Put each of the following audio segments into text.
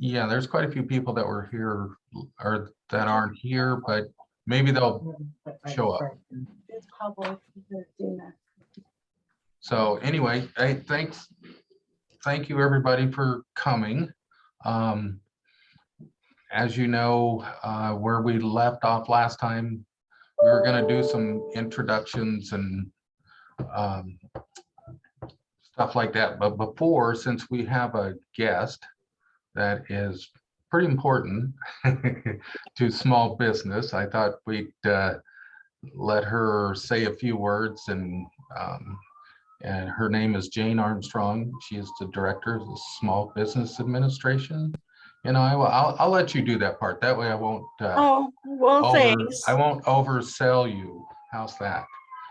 Yeah, there's quite a few people that were here or that aren't here, but maybe they'll show up. It's public. So anyway, hey, thank you everybody for coming. As you know, where we left off last time, we were going to do some introductions and stuff like that. But before, since we have a guest that is pretty important to small business, I thought we'd let her say a few words. And her name is Jane Armstrong. She is the director of the Small Business Administration. You know, I'll let you do that part. That way I won't. Oh, well, thanks. I won't oversell you. How's that?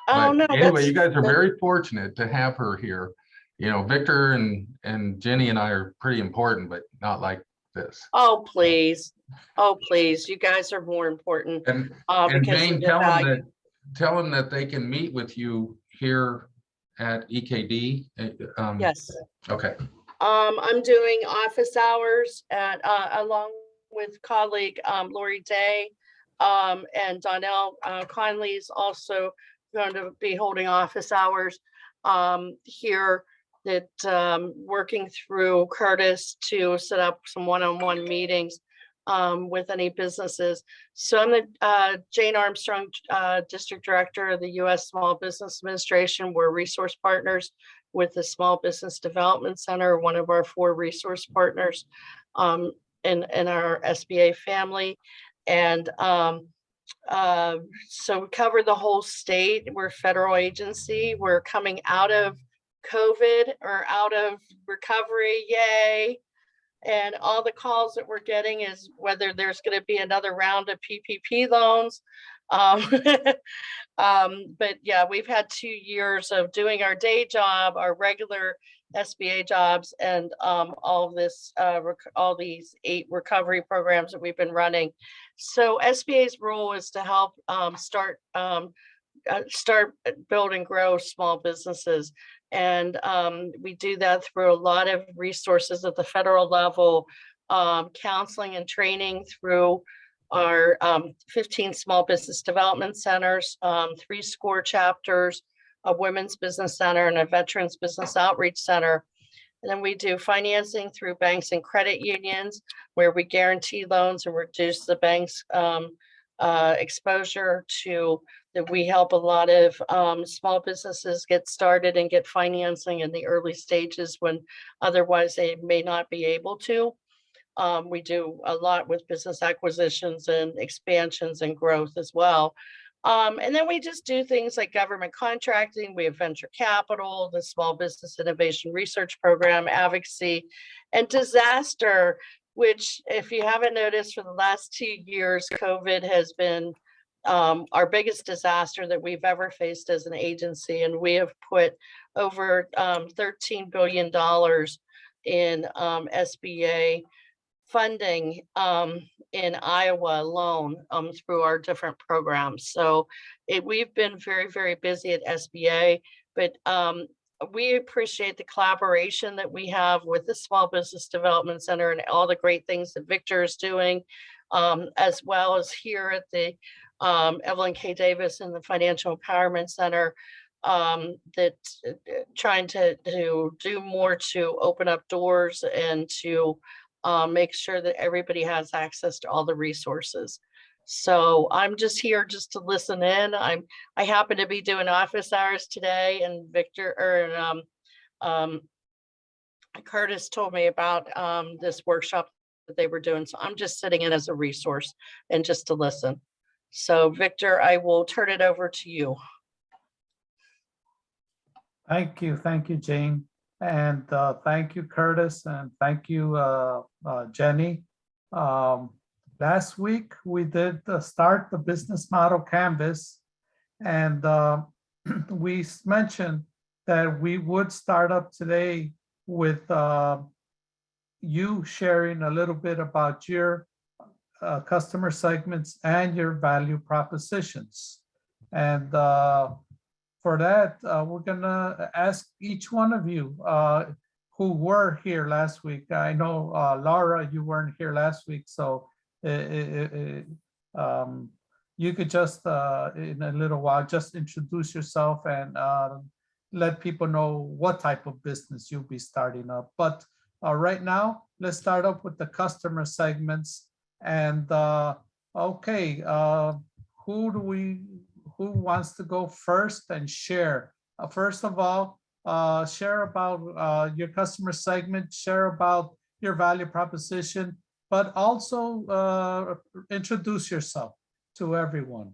Oh, But no, anyway, you guys are very fortunate to have her here. You know, Victor and Jenny and I are pretty important, but not like this. Oh, please. Oh, please. You guys are more important. And because Jane, of the value. tell them that they can meet with you here at EKD. Yes. Okay. I'm doing office hours at along with colleague Lori Day, and Donnell Conley is also going to be holding office hours here, that working through Curtis to set up some one-on-one meetings with any businesses. So I'm the Jane Armstrong, District Director of the U.S. Small Business Administration. We're resource partners with the Small Business Development Center, one of our 4 resource partners in our SBA family. And so we cover the whole state. We're a federal agency. We're coming out of COVID or out of recovery, yay. And all the calls that we're getting is whether there's going to be another round of PPP loans. But yeah, we've had 2 years of doing our day job, our regular SBA jobs, and all this, all these 8 recovery programs that we've been running. So SBA's role is to help start build and grow small businesses. And we do that through a lot of resources at the federal level, counseling and training through our 15 small business development centers, 3 SCORE chapters, a women's business center, and a veterans business outreach center. And then we do financing through banks and credit unions, where we guarantee loans and reduce the bank's exposure to that. We help a lot of small businesses get started and get financing in the early stages when otherwise they may not be able to. We do a lot with business acquisitions and expansions and growth as well. And then we just do things like government contracting. We have venture capital, the Small Business Innovation Research Program, advocacy, and disaster, which, if you haven't noticed, for the last 2 years, COVID has been our biggest disaster that we've ever faced as an agency. And we have put over $13 billion in SBA funding in Iowa alone through our different programs. So we've been very, very busy at SBA, but we appreciate the collaboration that we have with the Small Business Development Center and all the great things that Victor is doing, as well as here at the Evelyn K. Davis and the Financial Empowerment Center, that trying to do more to open up doors and to make sure that everybody has access to all the resources. So I'm just here just to listen in. I happen to be doing office hours today, and Victor Curtis told me about this workshop that they were doing. So I'm just sitting in as a resource and just to listen. So Victor, I will turn it over to you. Thank you, Jane. And thank you, Curtis, and thank you, Jenny. Last week, we did start the business model canvas, and we mentioned that we would start up today with you sharing a little bit about your customer segments and your value propositions. And for that, we're gonna ask each one of you who were here last week. I know, Laura, you weren't here last week, so you could just, in a little while, just introduce yourself and let people know what type of business you'll be starting up. But right now, let's start up with the customer segments. And okay, who wants to go first and share? First of all, share about your customer segment, share about your value proposition, but also introduce yourself to everyone.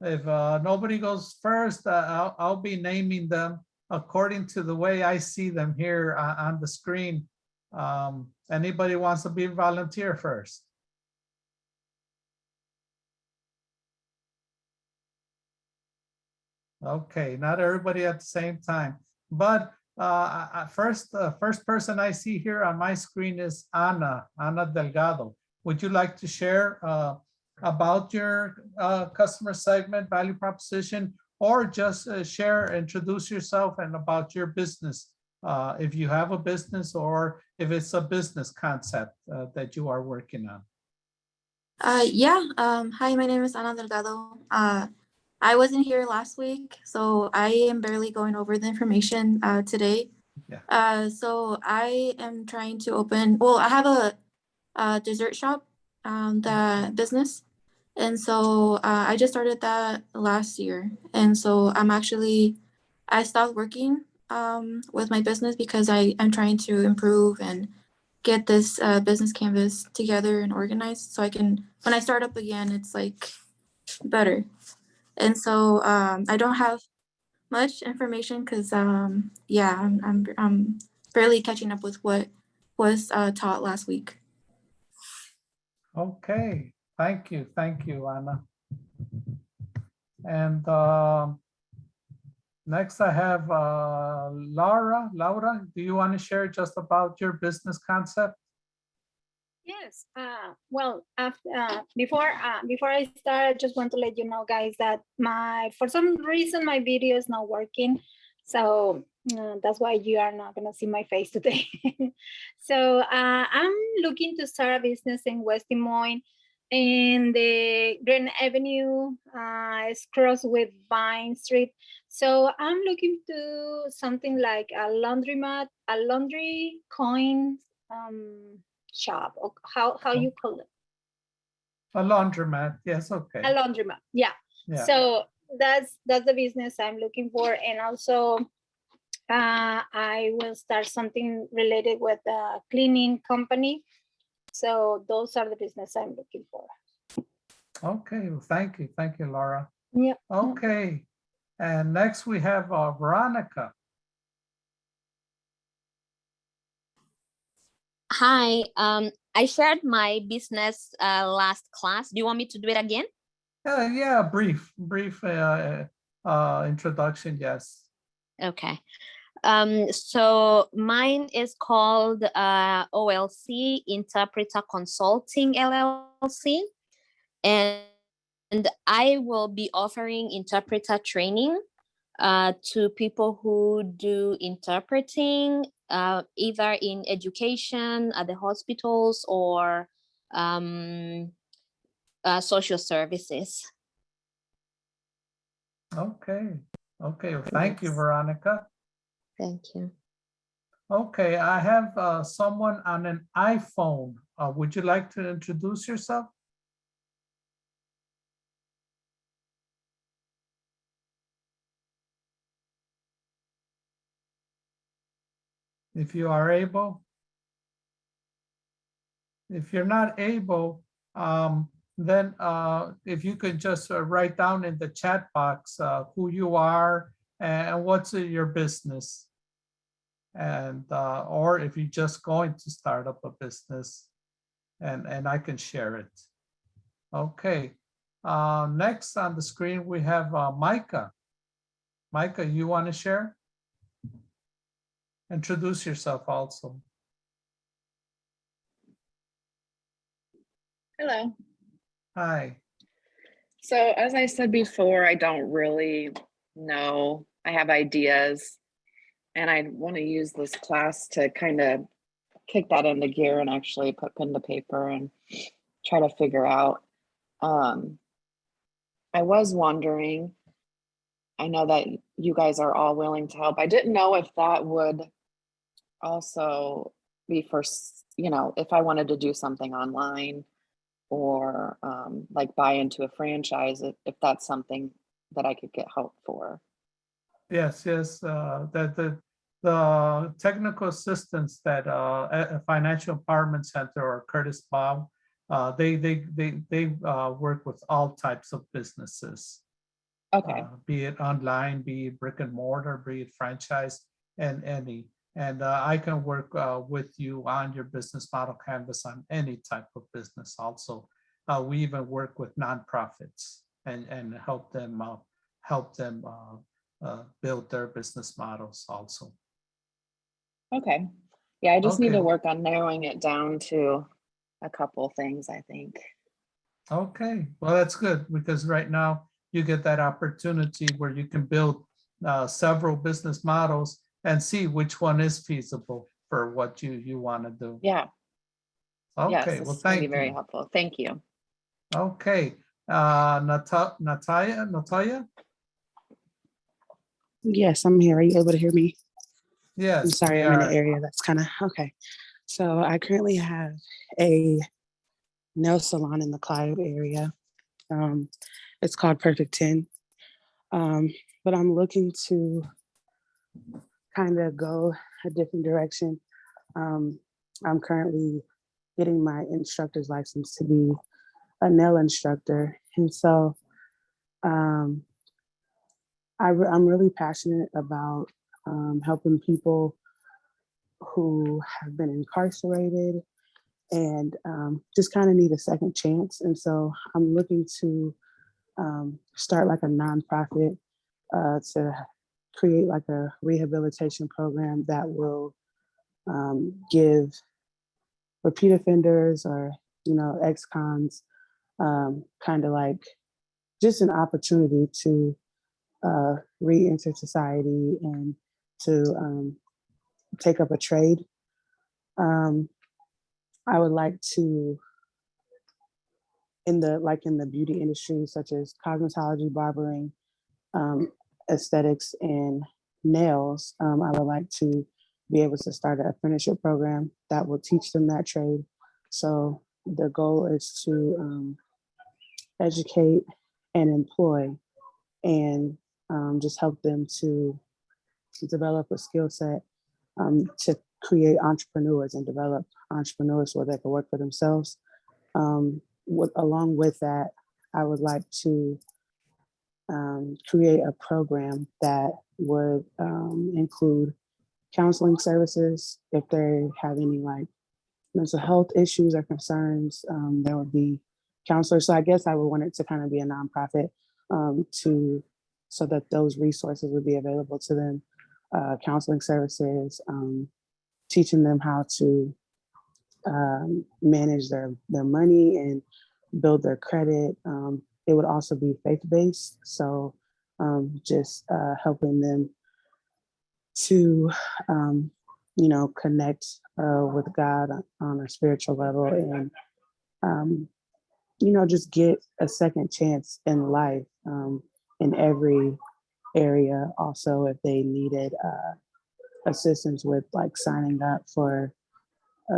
If nobody goes first, I'll be naming them according to the way I see them here on the screen. Anybody wants to be a volunteer first? Okay, not everybody at the same time, but first person I see here on my screen is Ana Delgado. Would you like to share about your customer segment, value proposition, or just introduce yourself and about your business, if you have a business or if it's a business concept that you are working on? Yeah. Hi, my name is Ana Delgado. I wasn't here last week, so I am barely going over the information today. Yeah. So I am trying to open, well, I have a dessert shop, the business. And so I just started that last year. And so I stopped working with my business because I'm trying to improve and get this business canvas together and organized so I can, when I start up again, it's like better. And so I don't have much information because yeah, I'm barely catching up with what was taught last week. Okay, thank you, Ana. And next I have Laura. Laura, do you want to share just about your business concept? Yes. Well, after before I start, I just want to let you know, guys, that for some reason my video is not working, so that's why you are not gonna see my face today. So I'm looking to start a business in West Des Moines, in the Grand Avenue. It's crossed with Vine Street. So I'm looking to something like a laundromat, a laundry coin shop, or how you call it? A laundromat, yes, okay. A laundromat, yeah. Yeah. So that's the business I'm looking for, and also I will start something related with a cleaning company. So those are the business I'm looking for. Okay, well, thank you, Laura. Yeah. Okay, and next we have Veronica. Hi, I shared my business last class. Do you want me to do it again? Yeah, brief introduction, yes. Okay. So mine is called OLC, Interpreter Consulting LLC. And I will be offering interpreter training to people who do interpreting, either in education, at the hospitals, or social services. Okay, well, thank you, Veronica. Thank you. Okay, I have someone on an iPhone. Would you like to introduce yourself? If you are able. If you're not able, then if you could just write down in the chat box who you are and what's your business. And or if you're just going to start up a business, and I can share it. Okay, next on the screen we have Micah. Micah, you want to share? Introduce yourself also. Hello. Hi. So as I said before, I don't really know. I have ideas, And I want to use this class to kind of kick that into gear and actually put pen to paper and try to figure out. I was wondering, I know that you guys are all willing to help. I didn't know if that would also be for, if I wanted to do something online or like buy into a franchise, if that's something that I could get help for. Yes, yes, that the technical assistance that a Financial Empowerment Center or Curtis Bob, they work with all types of businesses. Okay. Be it online, be it brick and mortar, be it franchise, and any. And I can work with you on your business model canvas on any type of business also. We even work with nonprofits and help them build their business models also. Okay. Yeah, I just need Okay. to work on narrowing it down to a couple things, I think. Okay, well, that's good because right now you get that opportunity where you can build several business models and see which one is feasible for what you want to do. Yeah. Yes, Okay, this well, is going to be thank very you. helpful. Thank you. Okay, Natalia? Yes, I'm here. Are you able to hear me? Yes. I'm sorry, we I'm in are. an area that's kind of okay. So I currently have a nail salon in the Clive area. It's called Perfect 10. But I'm looking to kind of go a different direction. I'm currently getting my instructor's license to be a nail instructor. And so I'm really passionate about helping people who have been incarcerated and just kind of need a second chance. And so I'm looking to start like a nonprofit to create like a rehabilitation program that will give repeat offenders or, ex-cons kind of like just an opportunity to re-enter society and to take up a trade. I would like to, in the beauty industry, such as cosmetology, barbering, aesthetics, and nails, I would like to be able to start an apprenticeship program that will teach them that trade. So the goal is to educate and employ and just help them to develop a skill set to create entrepreneurs and develop entrepreneurs where they can work for themselves. Along with that, I would like to create a program that would include counseling services. If they have any like mental health issues or concerns, there would be counselors. So I guess I would want it to kind of be a nonprofit so that those resources would be available to them. Counseling services, teaching them how to manage their money and build their credit. It would also be faith-based. So just helping them to, connect with God on a spiritual level and, just get a second chance in life in every area. Also, if they needed assistance with like signing up for I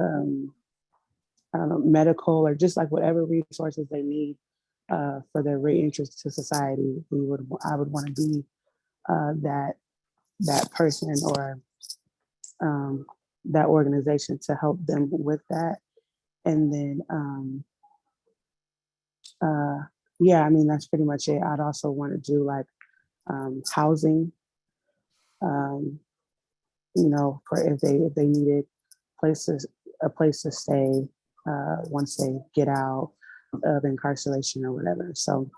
don't know, medical or just like whatever resources they need for their reentry to society, I would want to be that person or that organization to help them with that. And then, yeah, I mean, that's pretty much it. I'd also want to do like housing, for if they needed a place to stay once they get out of incarceration or whatever. So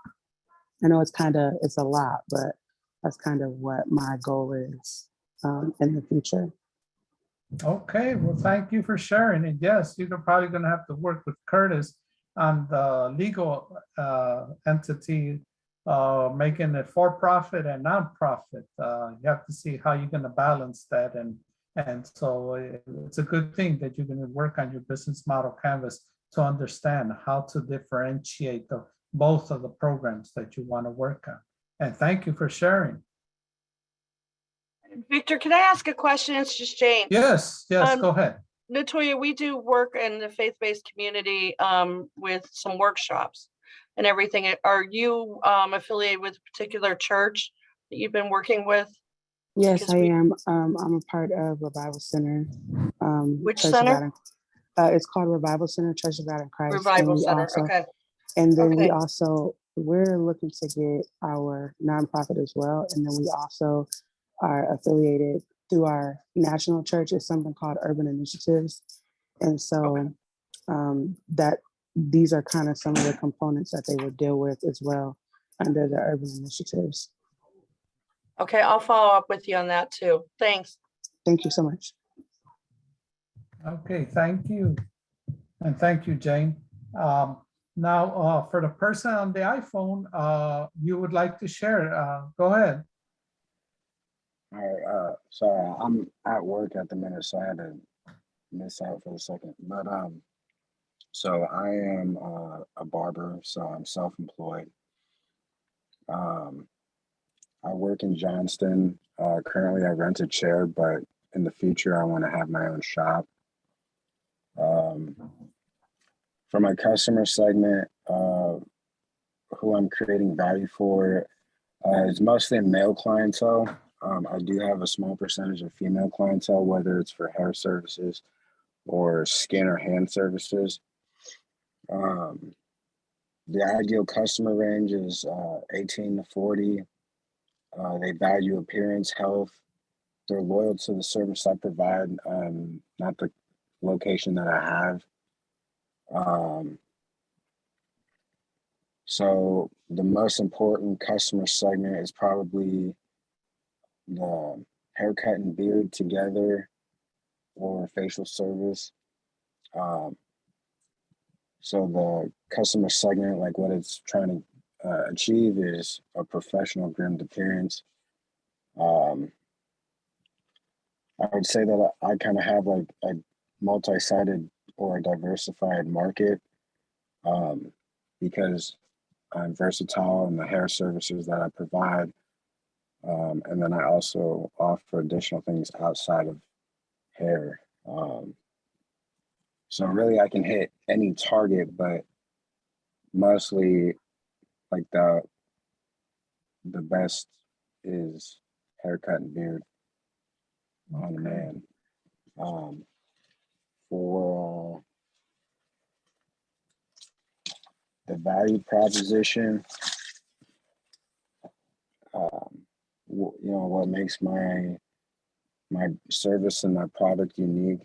I know it's a lot, but that's kind of what my goal is in the future. Okay, well, thank you for sharing. And yes, you're probably going to have to work with Curtis on the legal entity making it for-profit and non-profit. You have to see how you're going to balance that. And so it's a good thing that you're going to work on your business model canvas to understand how to differentiate both of the programs that you want to work on. And thank you for sharing. Victor, can I ask a question? It's just Jane. Yes, go ahead. Latoya, we do work in the faith-based community with some workshops and everything. Are you affiliated with a particular church that you've been working with? Yes, I am. I'm a part of Revival Center. Which Church of center? God it's called Revival Center, Church of God in Christ. Revival Center. Okay. And then Okay. we're looking to get our nonprofit as well. And then we also are affiliated through our national church. It's something called Urban Initiatives. And so that these are kind of some of the components that they would deal with as well under the Urban Initiatives. Okay, I'll follow up with you on that too. Thanks. Thank you so much. Okay, thank you. And thank you, Jane. Now, for the person on the iPhone, you would like to share, go ahead. All right, sorry, I'm at work at the minute, so I had to miss out for a second. But so I am a barber, so I'm self-employed. I work in Johnston. Currently, I rent a chair, but in the future, I want to have my own shop. For my customer segment, who I'm creating value for is mostly male clientele. I do have a small percentage of female clientele, whether it's for hair services or skin or hand services. The ideal customer range is 18 to 40. They value appearance, health. They're loyal to the service I provide, not the location that I have. So the most important customer segment is probably the haircut and beard together or facial service. So the customer segment, like what it's trying to achieve, is a professional groomed appearance. I would say that I kind of have like a multi-sided or a diversified market because I'm versatile in the hair services that I provide. And then I also offer additional things outside of hair. So really I can hit any target, but mostly like the best is haircut and beard on a man. For the value proposition, what makes my service and my product unique.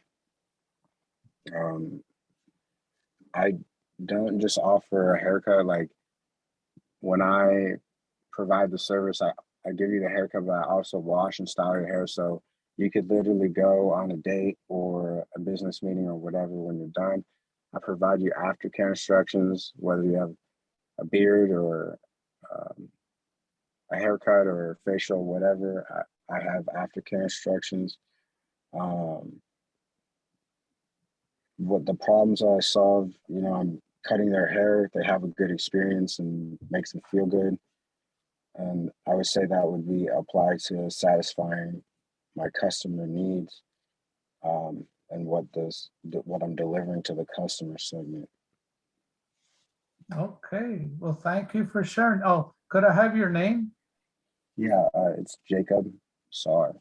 I don't just offer a haircut. Like when I provide the service, I give you the haircut, but I also wash and style your hair. So you could literally go on a date or a business meeting or whatever. When you're done, I provide you aftercare instructions, whether you have a beard or a haircut or facial, whatever. I have aftercare instructions. What the problems I solve, I'm cutting their hair. They have a good experience and makes them feel good. And I would say that would be applied to satisfying my customer needs and what I'm delivering to the customer segment. Okay, well, thank you for sharing. Oh, could I have your name? Yeah, it's Jacob Saar.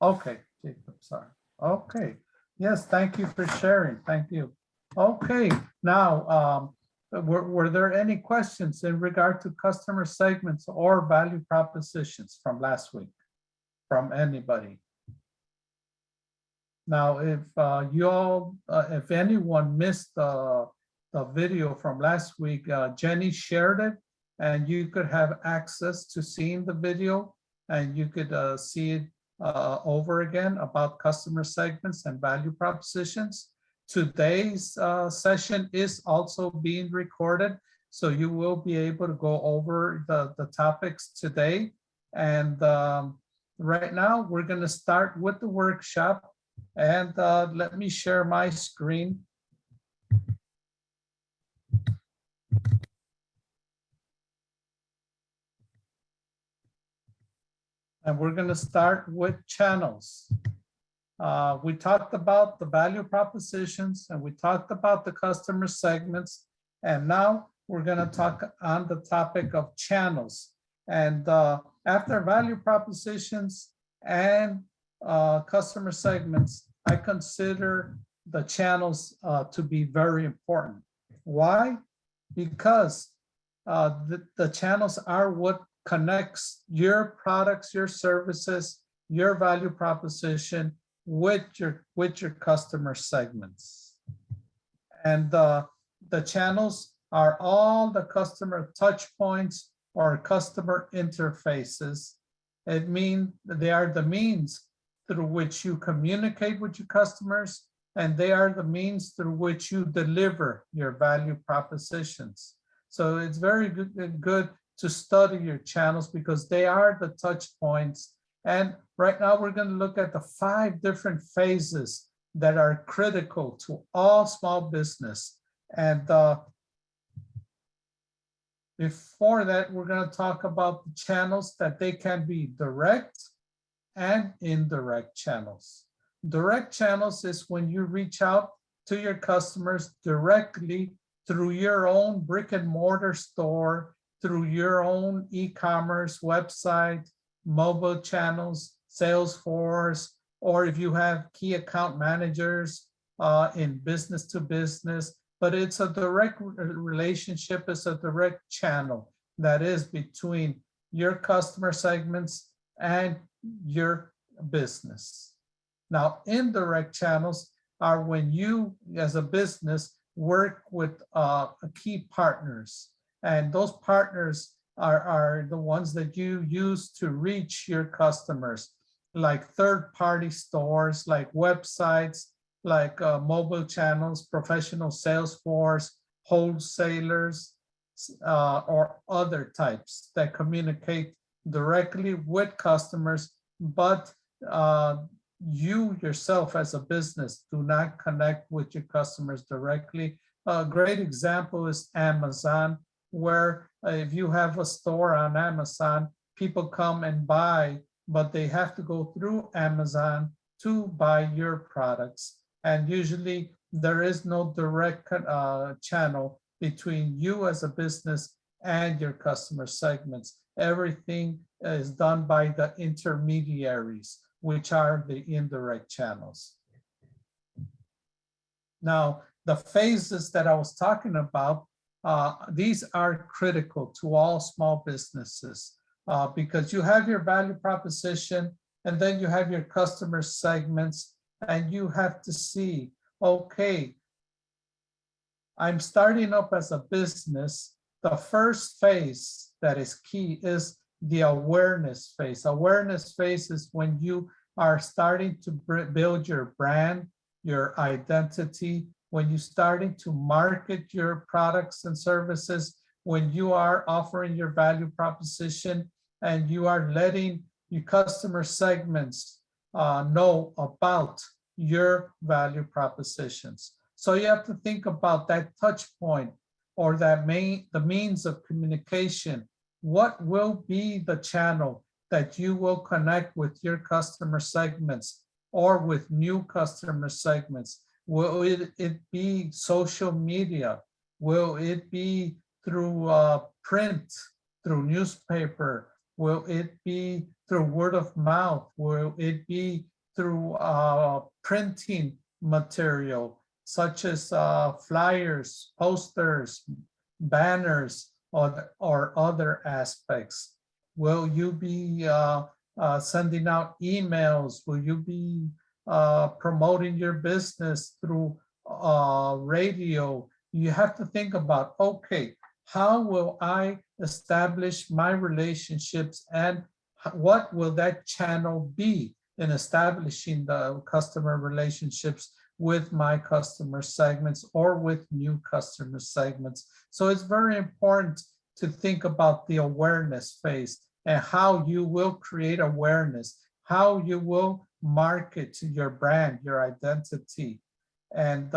Okay, Jacob, sorry. Okay, yes, thank you for sharing. Thank you. Okay, now, were there any questions in regard to customer segments or value propositions from last week from anybody? Now, if if anyone missed the video from last week, Jenny shared it, and you could have access to seeing the video, and you could see it over again about customer segments and value propositions. Today's session is also being recorded, So you will be able to go over the topics today. And right now, we're going to start with the workshop. And let me share my screen. And we're going to start with channels. We talked about the value propositions and we talked about the customer segments. And now we're going to talk on the topic of channels. And after value propositions and customer segments, I consider the channels to be very important. Why? Because the channels are what connects your products, your services, your value proposition with your customer segments. And the channels are all the customer touch points or customer interfaces. It means they are the means through which you communicate with your customers, and they are the means through which you deliver your value propositions. So it's very good to study your channels because they are the touch points. And right now we're going to look at the 5 different phases that are critical to all small business. And before that, we're going to talk about the channels that they can be direct and indirect channels. Direct channels is when you reach out to your customers directly through your own brick and mortar store, through your own e-commerce website, mobile channels, Salesforce, or if you have key account managers in business to business, but it's a direct relationship, it's a direct channel that is between your customer segments and your business. Now, indirect channels are when you, as a business, work with key partners. And those partners are the ones that you use to reach your customers, like third-party stores, like websites, like mobile channels, professional Salesforce, wholesalers, or other types that communicate directly with customers, but you yourself as a business do not connect with your customers directly. A great example is Amazon, where if you have a store on Amazon, people come and buy, but they have to go through Amazon to buy your products. And usually there is no direct channel between you as a business and your customer segments. Everything is done by the intermediaries, which are the indirect channels. Now, the phases that I was talking about, these are critical to all small businesses because you have your value proposition and then you have your customer segments, and you have to see, okay, I'm starting up as a business. The first phase that is key is the awareness phase. Awareness phase is when you are starting to build your brand, your identity, when you're starting to market your products and services, when you are offering your value proposition and you are letting your customer segments know about your value propositions. So you have to think about that touch point or the means of communication. What will be the channel that you will connect with your customer segments or with new customer segments? Will it be social media? Will it be through print, through newspaper? Will it be through word of mouth? Will it be through printing material, such as flyers, posters, banners, or other aspects? Will you be sending out emails? Will you be promoting your business through radio? You have to think about, okay, how will I establish my relationships and what will that channel be in establishing the customer relationships with my customer segments or with new customer segments. So it's very important to think about the awareness phase and how you will create awareness, how you will market your brand, your identity. And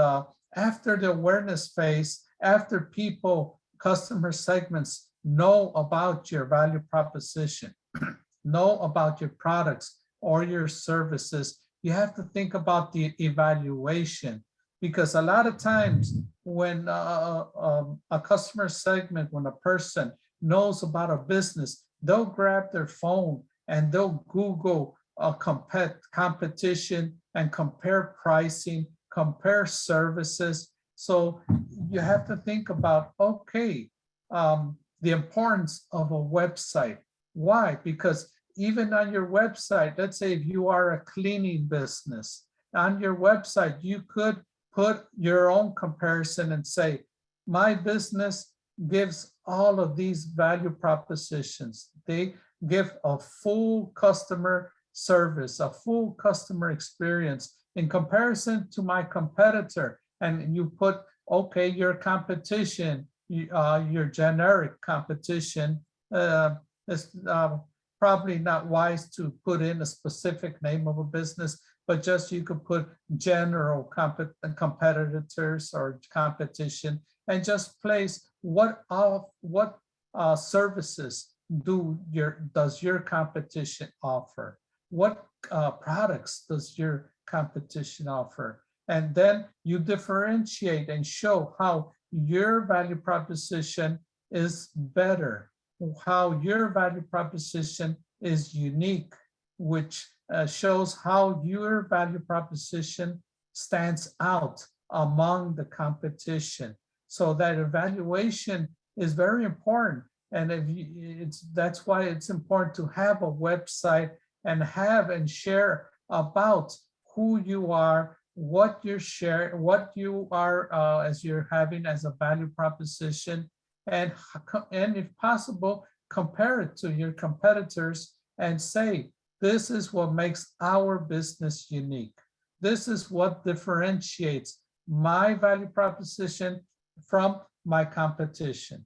after the awareness phase, after people, customer segments know about your value proposition, know about your products or your services, you have to think about the evaluation. Because a lot of times when a customer segment, when a person knows about a business, they'll grab their phone and they'll Google competition and compare pricing, compare services. So you have to think about, okay, the importance of a website. Why? Because even on your website, let's say if you are a cleaning business, on your website, you could put your own comparison and say, my business gives all of these value propositions. They give a full customer service, a full customer experience in comparison to my competitor. And you put, okay, your competition, your generic competition, is probably not wise to put in a specific name of a business, but just you could put general competitors or competition, and just place what services does your competition offer? What products does your competition offer? And then you differentiate and show how your value proposition is better, how your value proposition is unique, which shows how your value proposition stands out among the competition. So that evaluation is very important. And that's why it's important to have a website and have and share about who you are, what you're sharing, what you are as you're having as a value proposition, and if possible, compare it to your competitors and say, this is what makes our business unique. This is what differentiates my value proposition from my competition.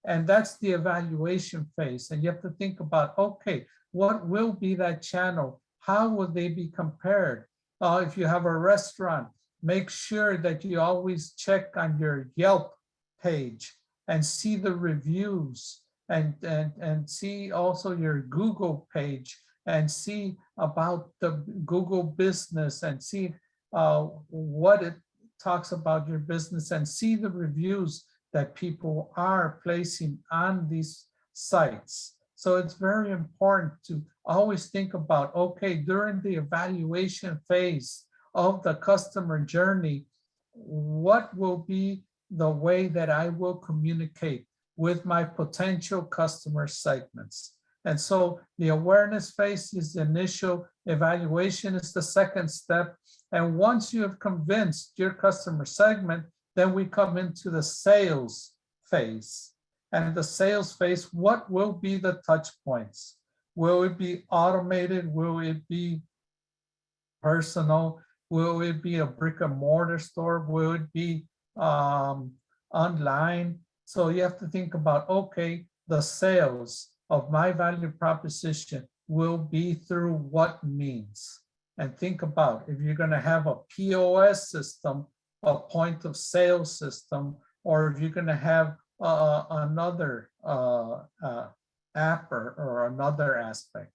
And that's the evaluation phase. And you have to think about, okay, what will be that channel? How will they be compared? If you have a restaurant, make sure that you always check on your Yelp page and see the reviews, and see also your Google page, and see about the Google business, and see what it talks about your business, and see the reviews that people are placing on these sites. So it's very important to always think about, okay, during the evaluation phase of the customer journey, what will be the way that I will communicate with my potential customer segments? And so the awareness phase is the initial, evaluation is the second step. And once you have convinced your customer segment, then we come into the sales phase. And in the sales phase, what will be the touch points? Will it be automated? Will it be personal? Will it be a brick and mortar store? Will it be online? So you have to think about, okay, the sales of my value proposition will be through what means? And think about, if you're going to have a POS system, a point of sale system, or if you're going to have another app or another aspect.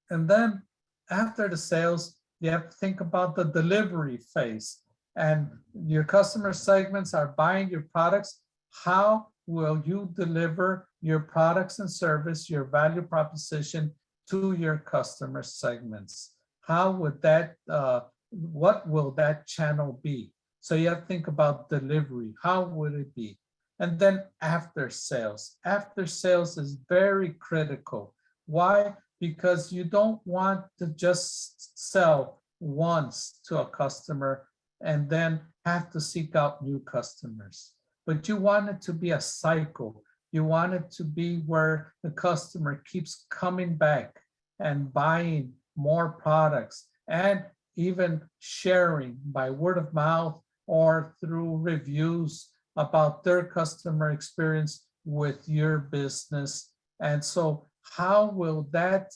And then after the sales, you have to think about the delivery phase. And your customer segments are buying your products. How will you deliver your products and service, your value proposition to your customer segments? How would that, what will that channel be? So you have to think about delivery. How would it be? And then after sales. After sales is very critical. Why? Because you don't want to just sell once to a customer and then have to seek out new customers. But you want it to be a cycle. You want it to be where the customer keeps coming back and buying more products and even sharing by word of mouth or through reviews about their customer experience with your business. And so how will that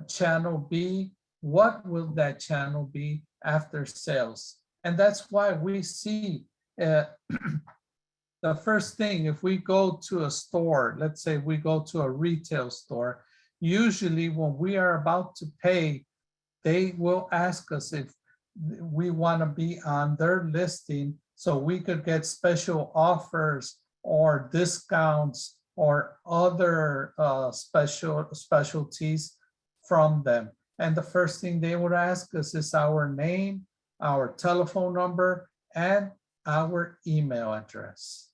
channel be? What will that channel be after sales? And that's why we see the first thing, if we go to a store, let's say we go to a retail store, usually when we are about to pay, they will ask us if we want to be on their listing so we could get special offers or discounts or other specialties from them. And the first thing they would ask us is our name, our telephone number, and our email address.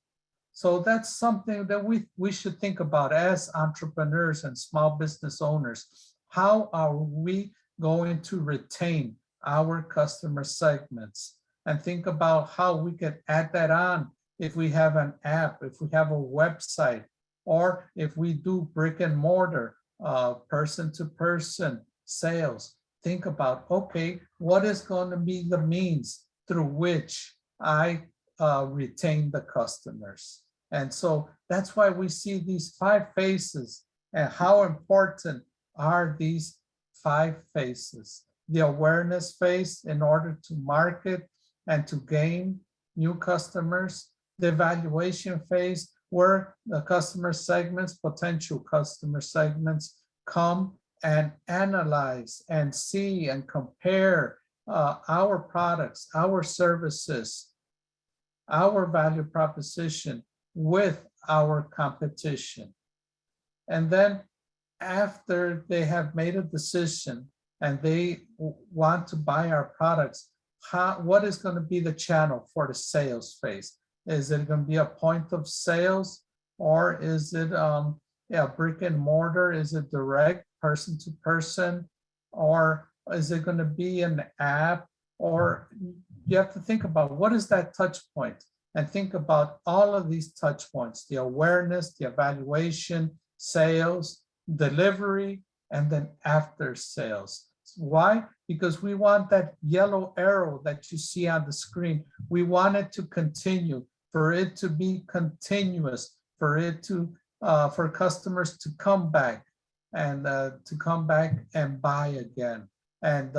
So that's something that we should think about as entrepreneurs and small business owners. How are we going to retain our customer segments? And think about how we could add that on if we have an app, if we have a website, or if we do brick and mortar, person-to-person sales. Think about, okay, what is going to be the means through which I retain the customers? And so that's why we see these 5 phases, and how important are these 5 phases. The awareness phase in order to market and to gain new customers. The evaluation phase where the customer segments, potential customer segments come and analyze and see and compare our products, our services, our value proposition with our competition. And then after they have made a decision and they want to buy our products, what is going to be the channel for the sales phase? Is it going to be a point of sales, or is it brick and mortar? Is it direct person to person, or is it going to be an app? Or you have to think about what is that touch point, and think about all of these touch points: the awareness, the evaluation, sales, delivery, and then after sales. Why? Because we want that yellow arrow that you see on the screen. We want it to continue, for it to be continuous, for it to for customers to come back and buy again, and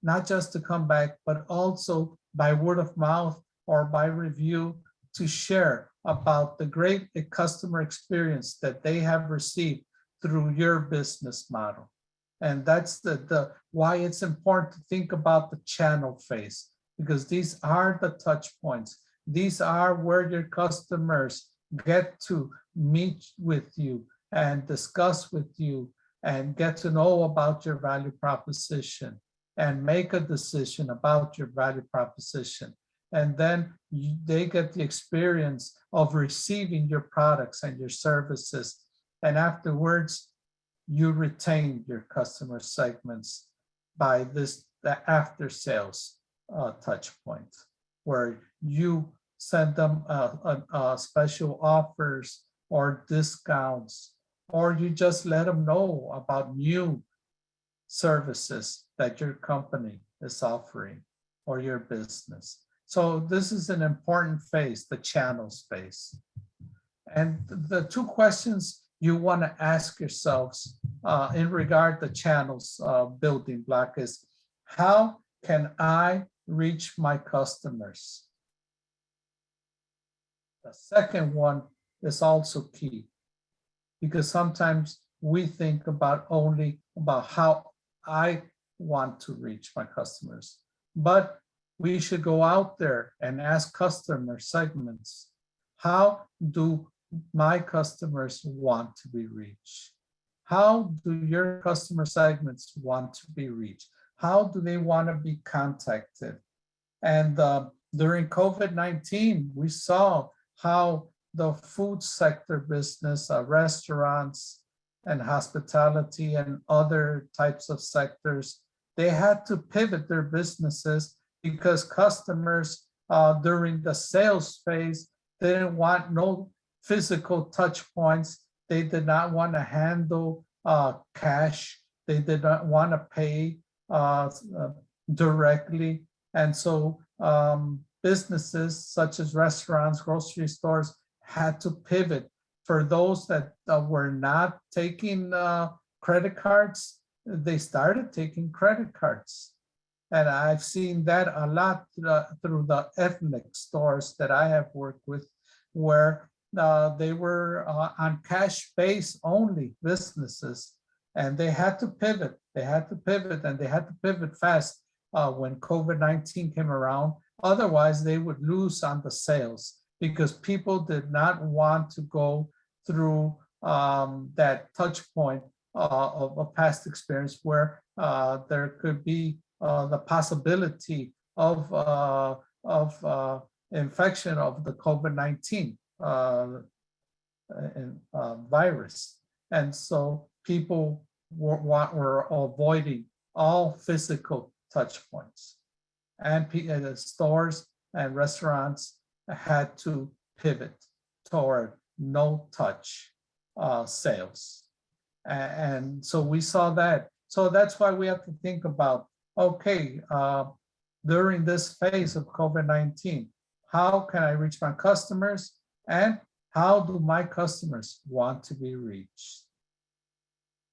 not just to come back, but also by word of mouth or by review to share about the great customer experience that they have received through your business model. And that's the why it's important to think about the channel phase, because these are the touch points. These are where your customers get to meet with you and discuss with you and get to know about your value proposition and make a decision about your value proposition. And then they get the experience of receiving your products and your services. And afterwards, you retain your customer segments by the after sales touch point, where you send them special offers or discounts, or you just let them know about new services that your company is offering or your business. So this is an important phase, the channels phase. And the 2 questions you want to ask yourselves in regard to channels building block is, how can I reach my customers? The second one is also key, because sometimes we think about only about how I want to reach my customers, but we should go out there and ask customer segments, how do my customers want to be reached? How do your customer segments want to be reached? How do they want to be contacted? And during COVID-19, we saw how the food sector business, restaurants and hospitality and other types of sectors, they had to pivot their businesses because customers during the sales phase didn't want no physical touch points. They did not want to handle cash. They did not want to pay directly. And so businesses such as restaurants, grocery stores had to pivot. For those that were not taking credit cards, they started taking credit cards. And I've seen that a lot through the ethnic stores that I have worked with, where they were on cash base only businesses, and they had to pivot. They had to pivot, and they had to pivot fast when COVID-19 came around. Otherwise, they would lose on the sales because people did not want to go through that touch point of a past experience where there could be the possibility of infection of the COVID-19 virus. And so people were avoiding all physical touch points. And the stores and restaurants had to pivot toward no touch sales. And so we saw that. So that's why we have to think about, okay, during this phase of COVID-19, how can I reach my customers, and how do my customers want to be reached?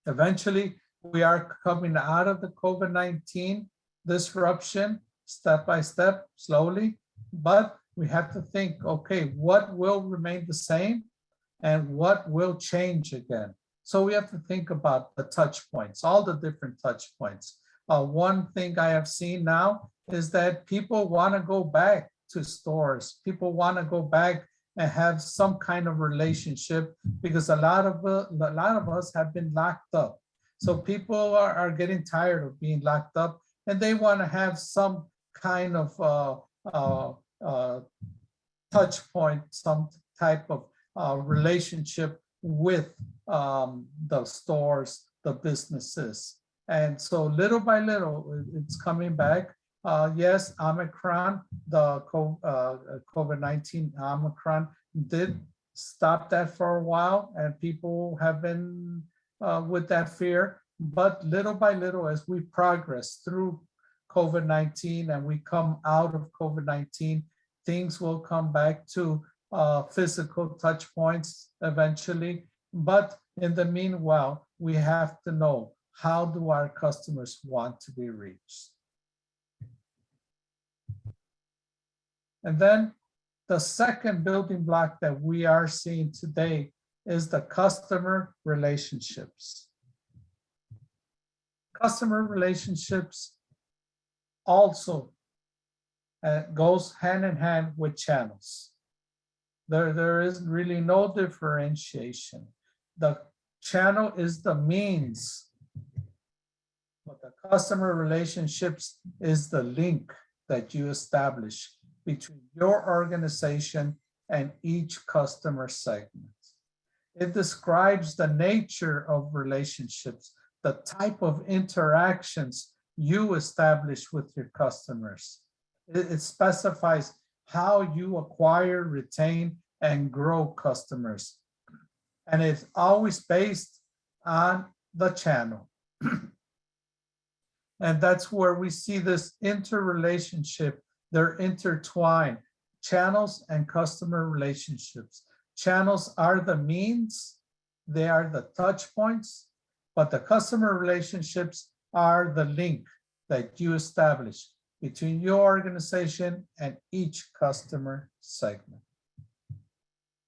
Eventually, we are coming out of the COVID-19 disruption step by step, slowly, but we have to think, okay, what will remain the same and what will change again? So we have to think about the touch points, all the different touch points. One thing I have seen now is that people want to go back to stores. People want to go back and have some kind of relationship, because a lot of us have been locked up. So people are getting tired of being locked up, and they want to have some kind of touch point, some type of relationship with the stores, the businesses. And so little by little, it's coming back. Yes, Omicron, the COVID-19 Omicron did stop that for a while, and people have been with that fear. But little by little, as we progress through COVID-19 and we come out of COVID-19, things will come back to physical touch points eventually. But in the meanwhile, we have to know, how do our customers want to be reached? And then the second building block that we are seeing today is the customer relationships. Customer relationships also goes hand in hand with channels. There is really no differentiation. The channel is the means, but the customer relationships is the link that you establish between your organization and each customer segment. It describes the nature of relationships, the type of interactions you establish with your customers. It specifies how you acquire, retain, and grow customers. And it's always based on the channel. And that's where we see this interrelationship. They're intertwined, channels and customer relationships. Channels are the means, they are the touch points, but the customer relationships are the link that you establish between your organization and each customer segment.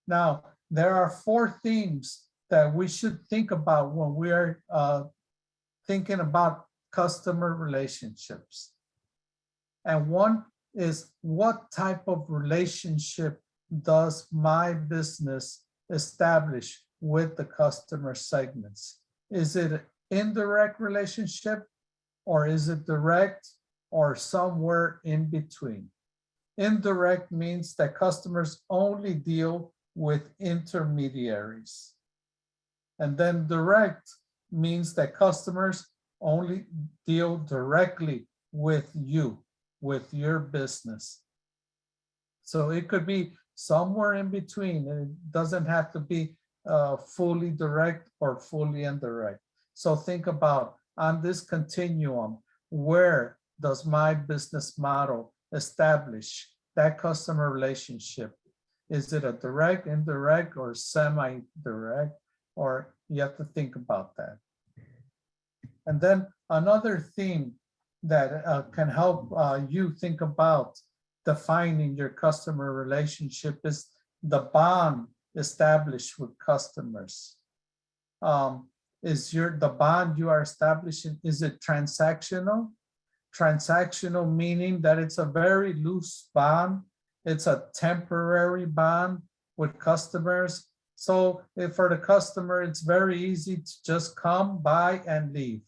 Now, there are 4 themes that we should think about when we are thinking about customer relationships. And one is, what type of relationship does my business establish with the customer segments? Is it an indirect relationship, or is it direct, or somewhere in between? Indirect means that customers only deal with intermediaries. And then direct means that customers only deal directly with you, with your business. So it could be somewhere in between. It doesn't have to be fully direct or fully indirect. So think about, on this continuum, where does my business model establish that customer relationship? Is it a direct, indirect, or semi-direct? Or you have to think about that. And then another thing that can help you think about defining your customer relationship is the bond established with customers. Is the bond you are establishing, is it transactional? Transactional meaning that it's a very loose bond. It's a temporary bond with customers. So if for the customer, it's very easy to just come, buy, and leave.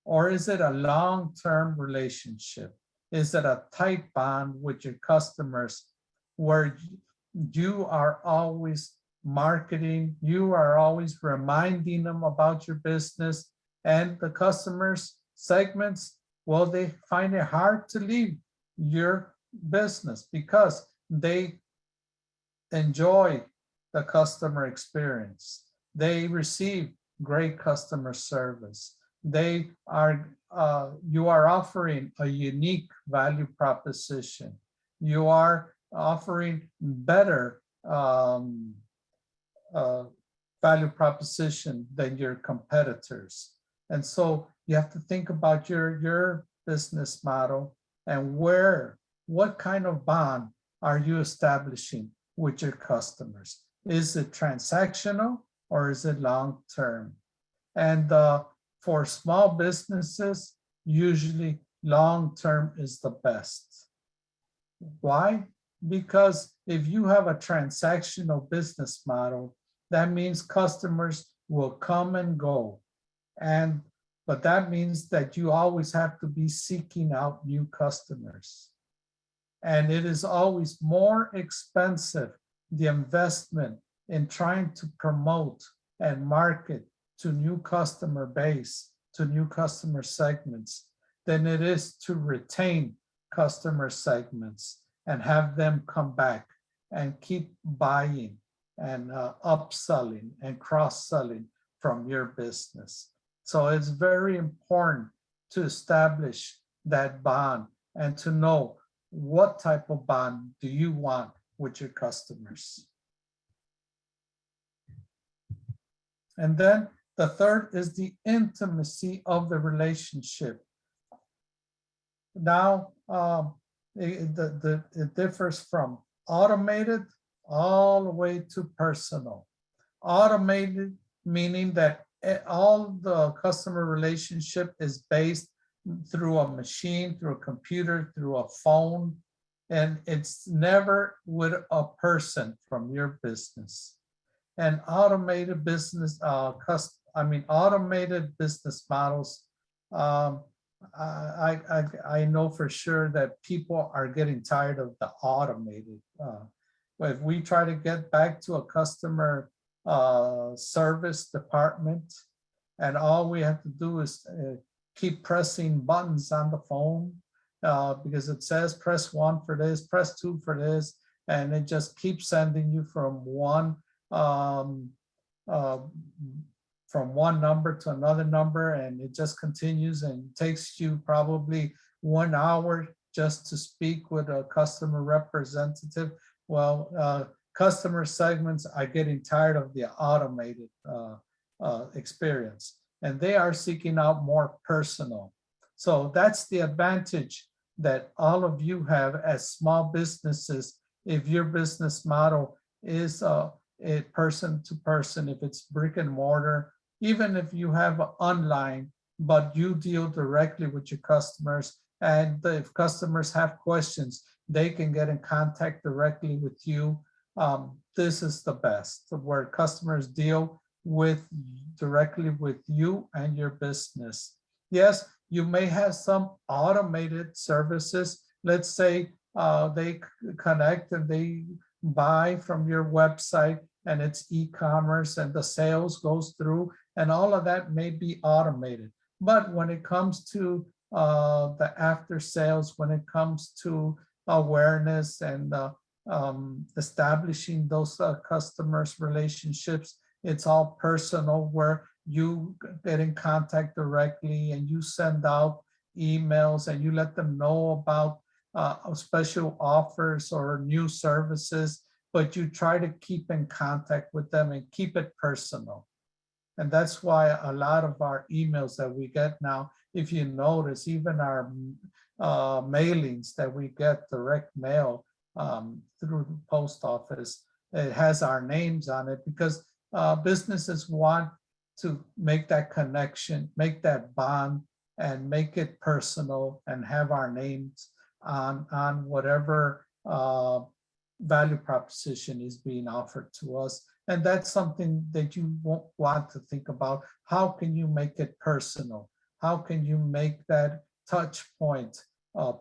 Or is it a long-term relationship? Is it a tight bond with your customers where you are always marketing, you are always reminding them about your business, and the customers segments, well, they find it hard to leave your business because they enjoy the customer experience. They receive great customer service. They are, you are offering a unique value proposition. You are offering better value proposition than your competitors. And so you have to think about your business model and what kind of bond are you establishing with your customers? Is it transactional or is it long-term? And for small businesses, usually long-term is the best. Why? Because if you have a transactional business model, that means customers will come and go. But that means that you always have to be seeking out new customers. And it is always more expensive, the investment in trying to promote and market to new customer base, to new customer segments, than it is to retain customer segments and have them come back and keep buying and upselling and cross-selling from your business. So it's very important to establish that bond and to know what type of bond do you want with your customers. And then the third is the intimacy of the relationship. Now, it differs from automated all the way to personal. Automated meaning that all the customer relationship is based through a machine, through a computer, through a phone, and it's never with a person from your business. And automated business, automated business models, I know for sure that people are getting tired of the automated. If we try to get back to a customer service department, and all we have to do is keep pressing buttons on the phone because it says press 1 for this, press 2 for this, and it just keeps sending you from one number to another number, and it just continues and takes you probably 1 hour just to speak with a customer representative. Well, customer segments are getting tired of the automated experience, and they are seeking out more personal. So that's the advantage that all of you have as small businesses. If your business model is a person to person, if it's brick and mortar, even if you have online, but you deal directly with your customers, and if customers have questions, they can get in contact directly with you. This is the best, where customers deal directly with you and your business. Yes, you may have some automated services. Let's say they connect and they buy from your website, and it's e-commerce and the sales goes through, and all of that may be automated. But when it comes to the after sales, when it comes to awareness and establishing those customers relationships, it's all personal, where you get in contact directly and you send out emails and you let them know about special offers or new services, but you try to keep in contact with them and keep it personal. And that's why a lot of our emails that we get now, if you notice, even our mailings that we get, direct mail through the post office, it has our names on it because businesses want to make that connection, make that bond, and make it personal and have our names on whatever value proposition is being offered to us. And that's something that you won't want to think about. How can you make it personal? How can you make that touch point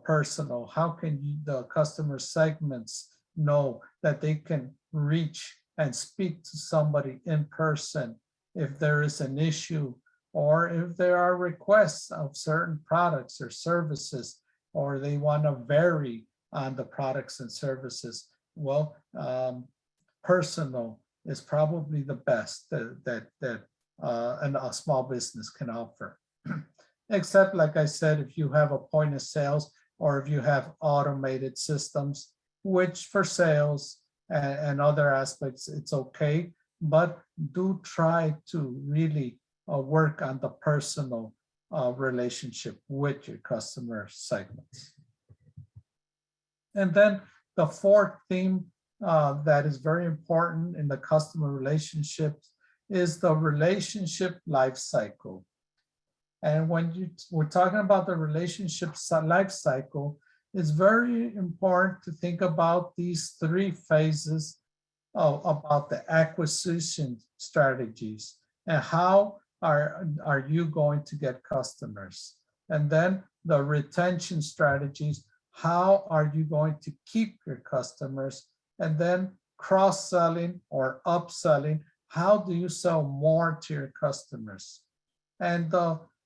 personal? How can the customer segments know that they can reach and speak to somebody in person if there is an issue, or if there are requests of certain products or services, or they want to vary on the products and services? Well, personal is probably the best that a small business can offer. Except, like I said, if you have a point of sales or if you have automated systems, which for sales and other aspects, it's okay, but do try to really work on the personal relationship with your customer segments. And then the fourth theme that is very important in the customer relationships is the relationship life cycle. And when we're talking about the relationship life cycle, it's very important to think about these three phases about the acquisition strategies and how are you going to get customers, and then the retention strategies, how are you going to keep your customers, and then cross-selling or upselling, how do you sell more to your customers? And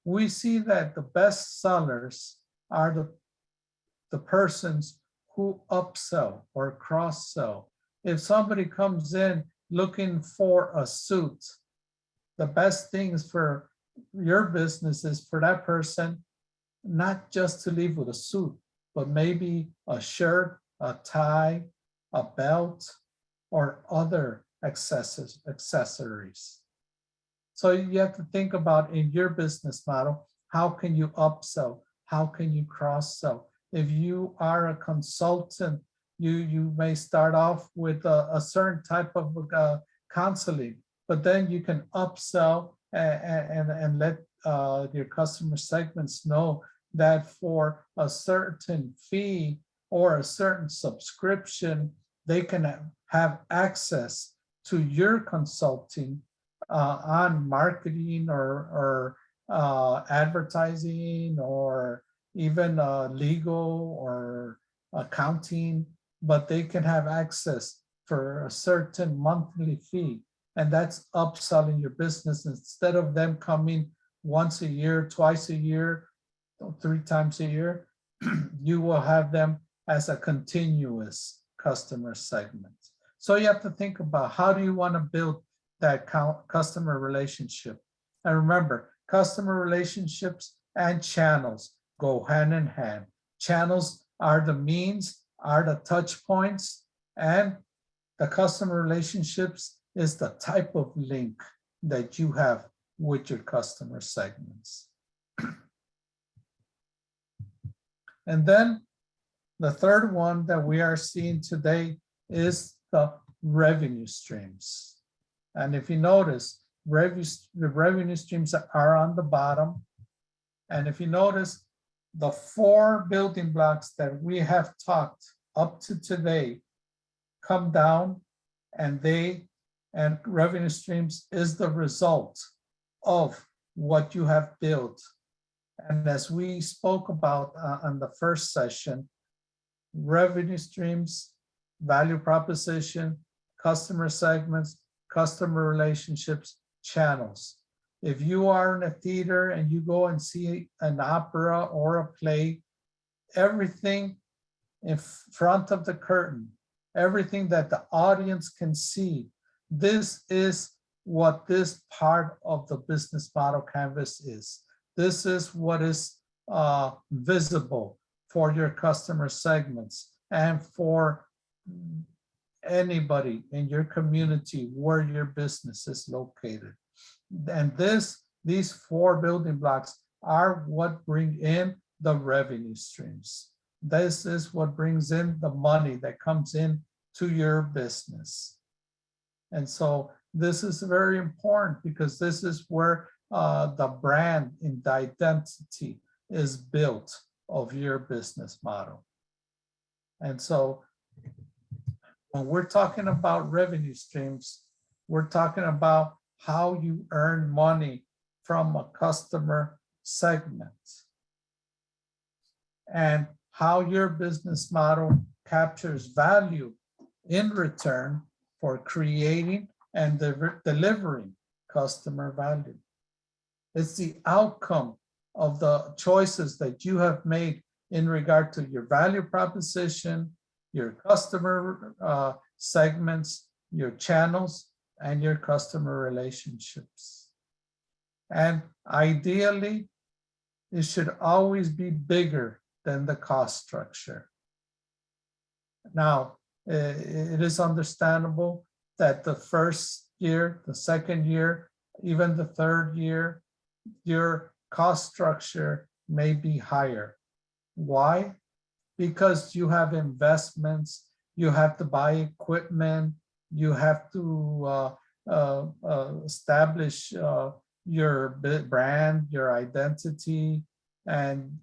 we see that the best sellers are the persons who upsell or cross-sell. If somebody comes in looking for a suit, the best things for your business is for that person not just to leave with a suit, but maybe a shirt, a tie, a belt, or other accessories. So you have to think about, in your business model, how can you upsell? How can you cross-sell? If you are a consultant, you may start off with a certain type of counseling, but then you can upsell and let your customer segments know that for a certain fee or a certain subscription, they can have access to your consulting on marketing or advertising or even legal or accounting, but they can have access for a certain monthly fee. And that's upselling your business. Instead of them coming once a year, twice a year, 3 times a year, you will have them as a continuous customer segment. So you have to think about, how do you want to build that customer relationship? And remember, customer relationships and channels go hand in hand. Channels are the means, are the touch points, and the customer relationships is the type of link that you have with your customer segments. And then the third one that we are seeing today is the revenue streams. And if you notice, the revenue streams are on the bottom. And if you notice, the 4 building blocks that we have talked up to today come down, and revenue streams is the result of what you have built. And as we spoke about on the first session, revenue streams, value proposition, customer segments, customer relationships, channels. If you are in a theater and you go and see an opera or a play, everything in front of the curtain, everything that the audience can see, this is what this part of the business model canvas is. This is what is visible for your customer segments and for anybody in your community where your business is located. And these 4 building blocks are what bring in the revenue streams. This is what brings in the money that comes in to your business. And so this is very important because this is where the brand and the identity is built of your business model. And so when we're talking about revenue streams, we're talking about how you earn money from a customer segment and how your business model captures value in return for creating and delivering customer value. It's the outcome of the choices that you have made in regard to your value proposition, your customer segments, your channels, and your customer relationships. And ideally, it should always be bigger than the cost structure. Now, it is understandable that the first year, the second year, even the third year, your cost structure may be higher. Why? Because you have investments, you have to buy equipment, you have to establish your brand, your identity. And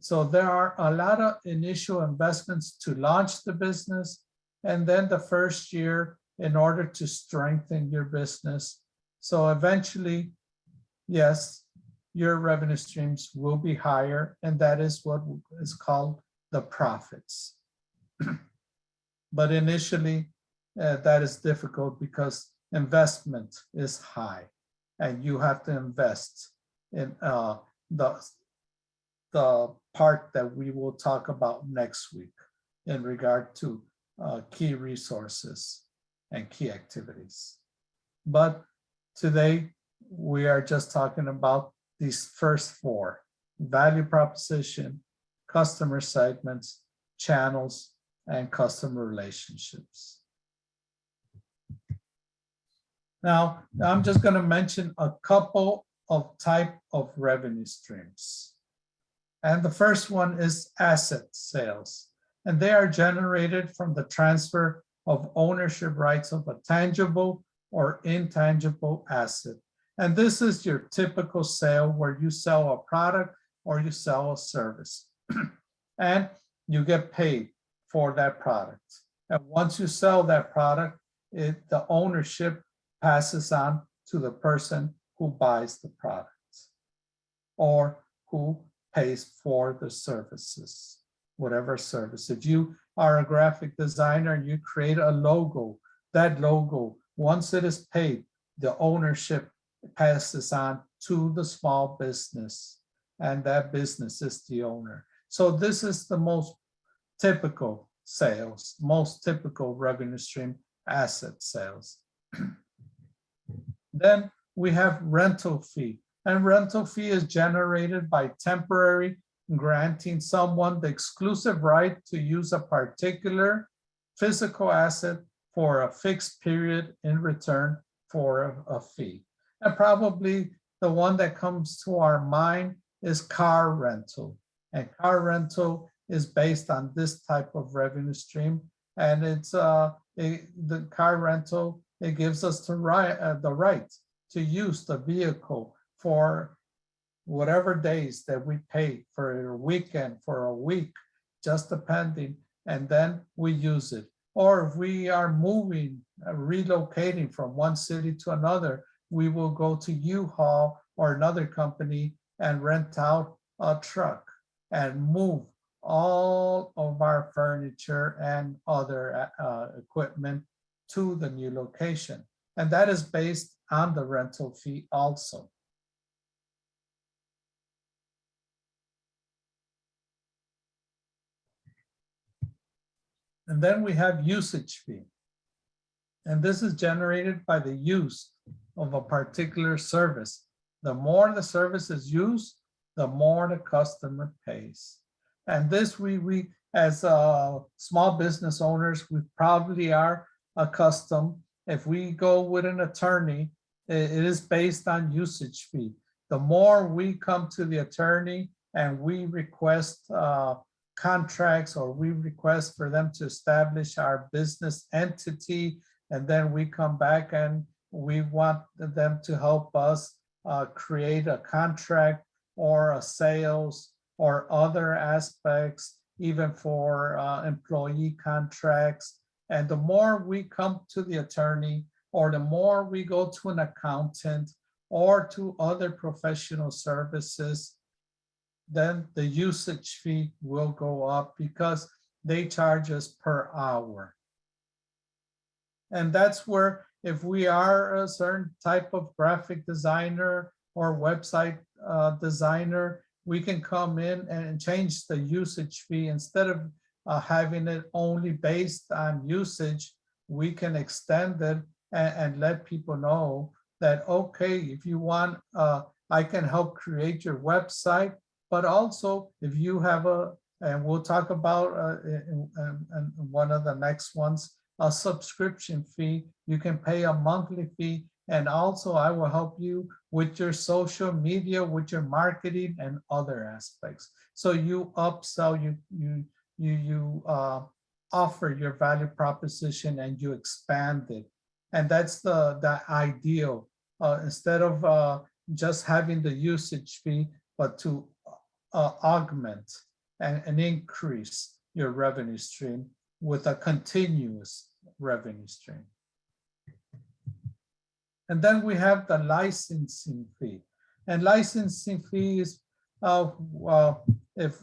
so there are a lot of initial investments to launch the business. And then the first year in order to strengthen your business. So eventually, yes, your revenue streams will be higher, and that is what is called the profits. But initially, that is difficult because investment is high, and you have to invest in the part that we will talk about next week in regard to key resources and key activities. But today, we are just talking about these first 4: value proposition, customer segments, channels, and customer relationships. Now, I'm just going to mention a couple of type of revenue streams. And the first one is asset sales. And they are generated from the transfer of ownership rights of a tangible or intangible asset. And this is your typical sale where you sell a product or you sell a service and you get paid for that product. And once you sell that product, the ownership passes on to the person who buys the product or who pays for the services, whatever service. If you are a graphic designer and you create a logo, that logo, once it is paid, the ownership passes on to the small business, and that business is the owner. So this is the most typical sales, most typical revenue stream, asset sales. Then we have rental fee, and rental fee is generated by temporary granting someone the exclusive right to use a particular physical asset for a fixed period in return for a fee. And probably the one that comes to our mind is car rental. And car rental is based on this type of revenue stream. And it's the car rental, it gives us the right to use the vehicle for whatever days that we pay, for a weekend, for a week, just depending, and then we use it. Or if we are moving, relocating from one city to another, we will go to U-Haul or another company and rent out a truck and move all of our furniture and other equipment to the new location. And that is based on the rental fee also. And then we have usage fee. And this is generated by the use of a particular service. The more the service is used, the more the customer pays. And this we as small business owners, we probably are accustomed. If we go with an attorney, it is based on usage fee. The more we come to the attorney and we request contracts, or we request for them to establish our business entity, and then we come back and we want them to help us create a contract or a sales or other aspects, even for employee contracts. And the more we come to the attorney, or the more we go to an accountant or to other professional services, then the usage fee will go up because they charge us per hour. And that's where, if we are a certain type of graphic designer or website designer, we can come in and change the usage fee. Instead of having it only based on usage, we can extend it and let people know that, okay, if you want, I can help create your website, but also if you have and we'll talk about in one of the next ones, a subscription fee. You can pay a monthly fee, and also I will help you with your social media, with your marketing and other aspects. So you upsell, you offer your value proposition and you expand it. And that's the ideal, instead of just having the usage fee, but to augment and increase your revenue stream with a continuous revenue stream. And then we have the licensing fee. And licensing fee is, if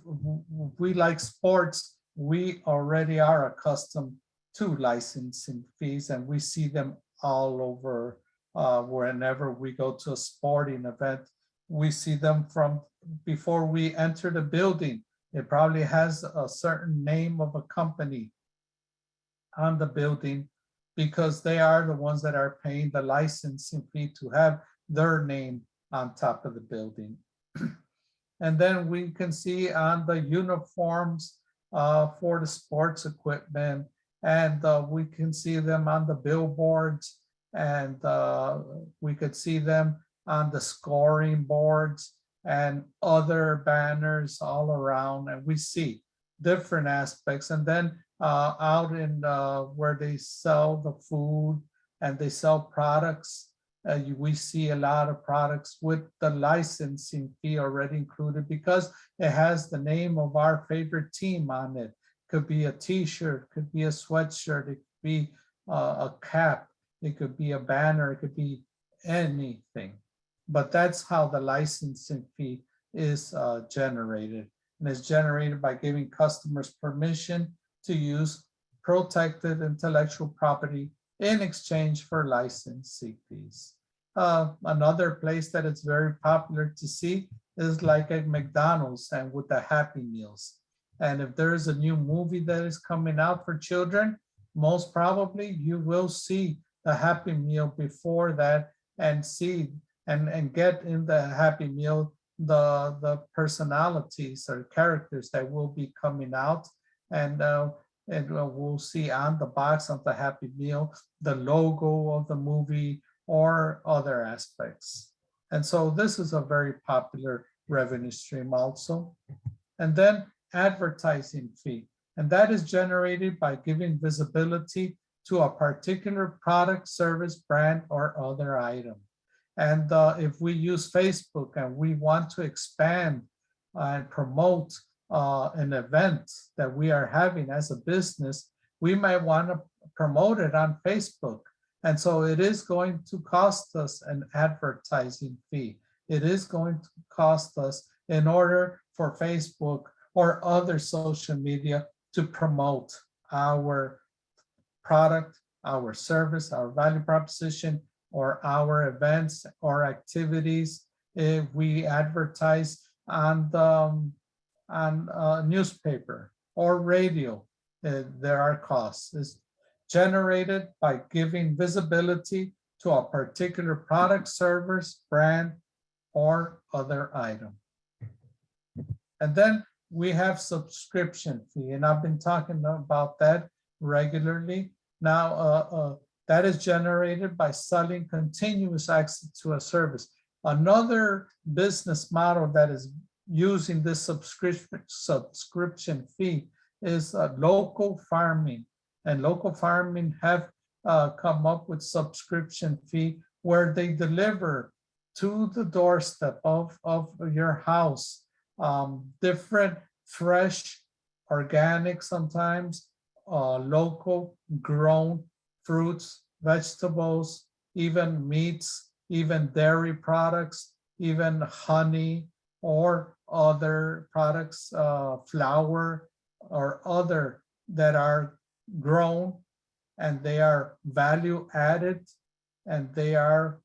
we like sports, we already are accustomed to licensing fees, and we see them all over. Whenever we go to a sporting event, we see them from before we enter the building. It probably has a certain name of a company on the building, because they are the ones that are paying the licensing fee to have their name on top of the building. And then we can see on the uniforms for the sports equipment, and we can see them on the billboards, and we could see them on the scoring boards and other banners all around, and we see different aspects. And then out in where they sell the food and they sell products, we see a lot of products with the licensing fee already included, because it has the name of our favorite team on it. Could be a t-shirt, could be a sweatshirt, it could be a cap, it could be a banner, it could be anything. But that's how the licensing fee is generated. And it's generated by giving customers permission to use protected intellectual property in exchange for licensing fees. Another place that it's very popular to see is like at McDonald's and with the Happy Meals. And if there is a new movie that is coming out for children, most probably you will see the Happy Meal before that, and see and get in the Happy Meal the personalities or characters that will be coming out. And we'll see on the box of the Happy Meal the logo of the movie or other aspects. And so this is a very popular revenue stream also. And then advertising fee. And that is generated by giving visibility to a particular product, service, brand, or other item. And if we use Facebook and we want to expand and promote an event that we are having as a business, we might want to promote it on Facebook. And so it is going to cost us an advertising fee. It is going to cost us in order for Facebook or other social media to promote our product, our service, our value proposition, or our events or activities. If we advertise on newspaper or radio, there are costs. It's generated by giving visibility to a particular product, service, brand, or other item. And then we have subscription fee, and I've been talking about that regularly. Now, that is generated by selling continuous access to a service. Another business model that is using this subscription fee is local farming. And local farming have come up with subscription fee where they deliver to the doorstep of your house different fresh, organic sometimes, local grown fruits, vegetables, even meats, even dairy products, even honey or other products, flour or other that are grown and they are value added and they are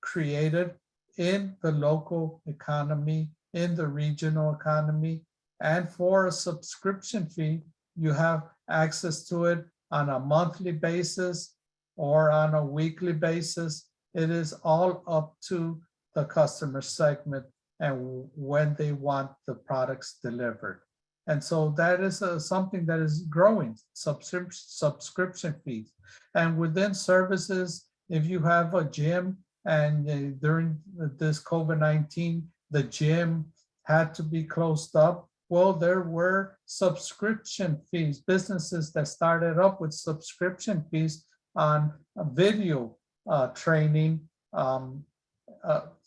created in the local economy, in the regional economy. And for a subscription fee, you have access to it on a monthly basis or on a weekly basis. It is all up to the customer segment and when they want the products delivered. And so that is something that is growing, subscription fees. And within services, if you have a gym and during this COVID-19, the gym had to be closed up, well, there were subscription fees, businesses that started up with subscription fees on video training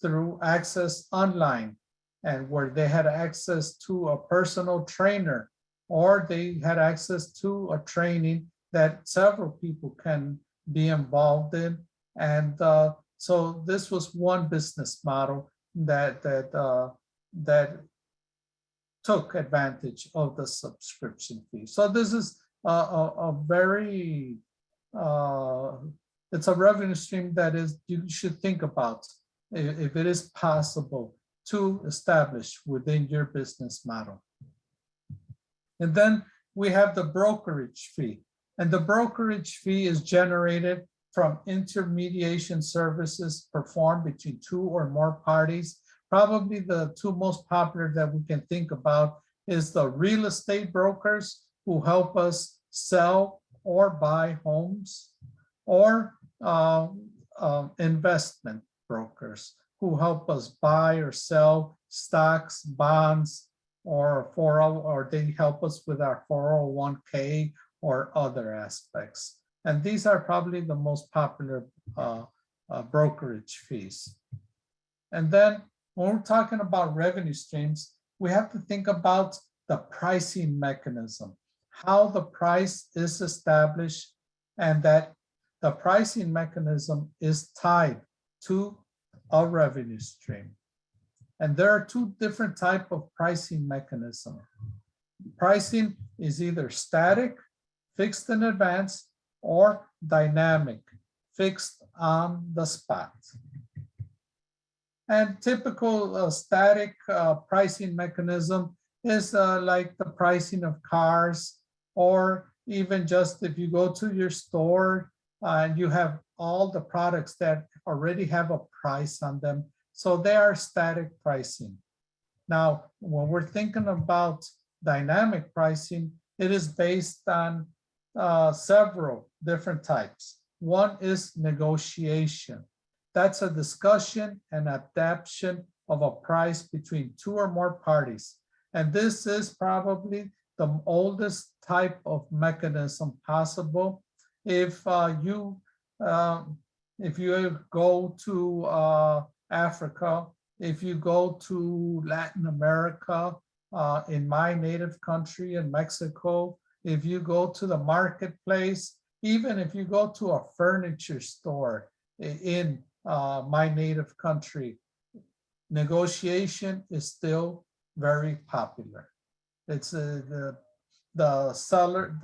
through access online, and where they had access to a personal trainer, or they had access to a training that several people can be involved in. And so this was one business model that took advantage of the subscription fee. So this is a very, it's a revenue stream that is, you should think about if it is possible to establish within your business model. And then we have the brokerage fee. And the brokerage fee is generated from intermediation services performed between two or more parties. Probably the two most popular that we can think about is the real estate brokers who help us sell or buy homes, or investment brokers who help us buy or sell stocks, bonds, or they help us with our 401k or other aspects. And these are probably the most popular brokerage fees. And then when we're talking about revenue streams, we have to think about the pricing mechanism, how the price is established, and that the pricing mechanism is tied to a revenue stream. And there are two different types of pricing mechanism. Pricing is either static, fixed in advance, or dynamic, fixed on the spot. And typical static pricing mechanism is like the pricing of cars, or even just if you go to your store and you have all the products that already have a price on them. So they are static pricing. Now, when we're thinking about dynamic pricing, it is based on several different types. One is negotiation. That's a discussion and adaptation of a price between two or more parties. And this is probably the oldest type of mechanism possible. If you go to Africa, if you go to Latin America, in my native country in Mexico, if you go to the marketplace, even if you go to a furniture store in my native country, negotiation is still very popular. It's the seller,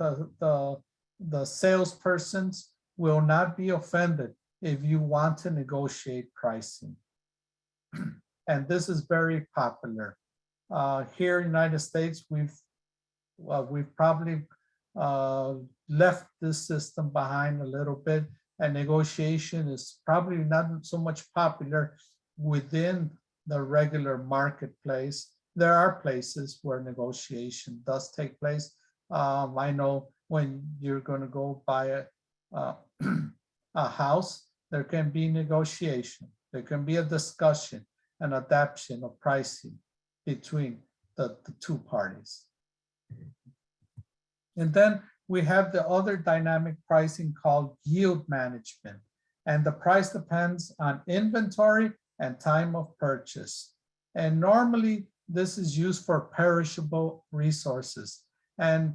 the salespersons will not be offended if you want to negotiate pricing. And this is very popular. Here in the United States, we've probably left this system behind a little bit, and negotiation is probably not so much popular within the regular marketplace. there are places where negotiation does take place. I know when you're going to go buy a house, there can be negotiation. There can be a discussion, an adaptation of pricing between the two parties. And then we have the other dynamic pricing called yield management. And the price depends on inventory and time of purchase. And normally this is used for perishable resources. And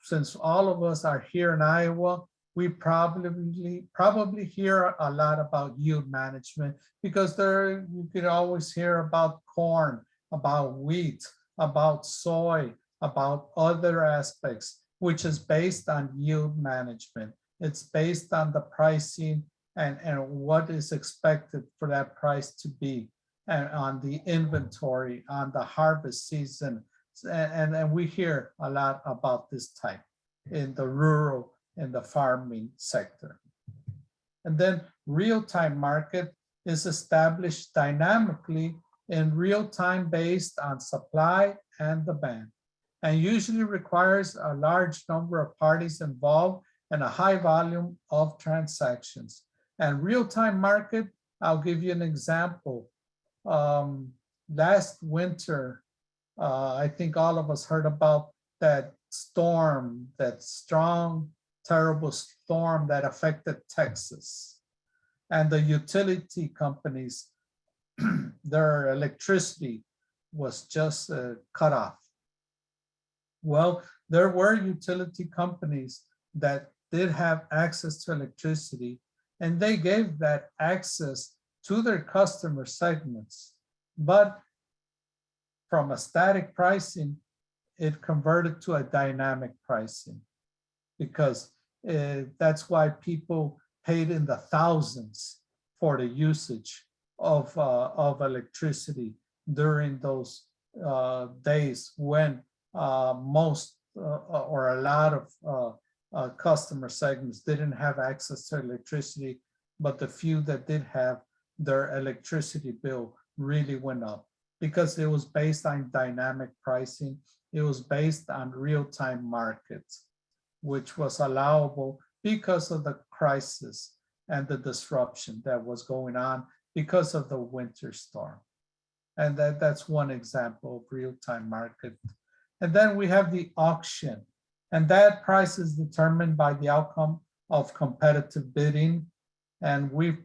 since all of us are here in Iowa, we probably hear a lot about yield management, because there you can always hear about corn, about wheat, about soy, about other aspects, which is based on yield management. It's based on the pricing and what is expected for that price to be, and on the inventory, on the harvest season. And we hear a lot about this type in the rural and the farming sector. And then real-time market is established dynamically in real time based on supply and demand, and usually requires a large number of parties involved and a high volume of transactions. And real-time market, I'll give you an example. Last winter, I think all of us heard about that storm, that strong, terrible storm that affected Texas. And the utility companies, their electricity was just cut off. Well, there were utility companies that did have access to electricity, and they gave that access to their customer segments. But from a static pricing, it converted to a dynamic pricing, because that's why people paid in the thousands for the usage of electricity during those days when most or a lot of customer segments didn't have access to electricity, but the few that did have, their electricity bill really went up, because it was based on dynamic pricing. It was based on real-time markets, which was allowable because of the crisis and the disruption that was going on because of the winter storm. And that's one example of real-time market. And then we have the auction, and that price is determined by the outcome of competitive bidding. And we've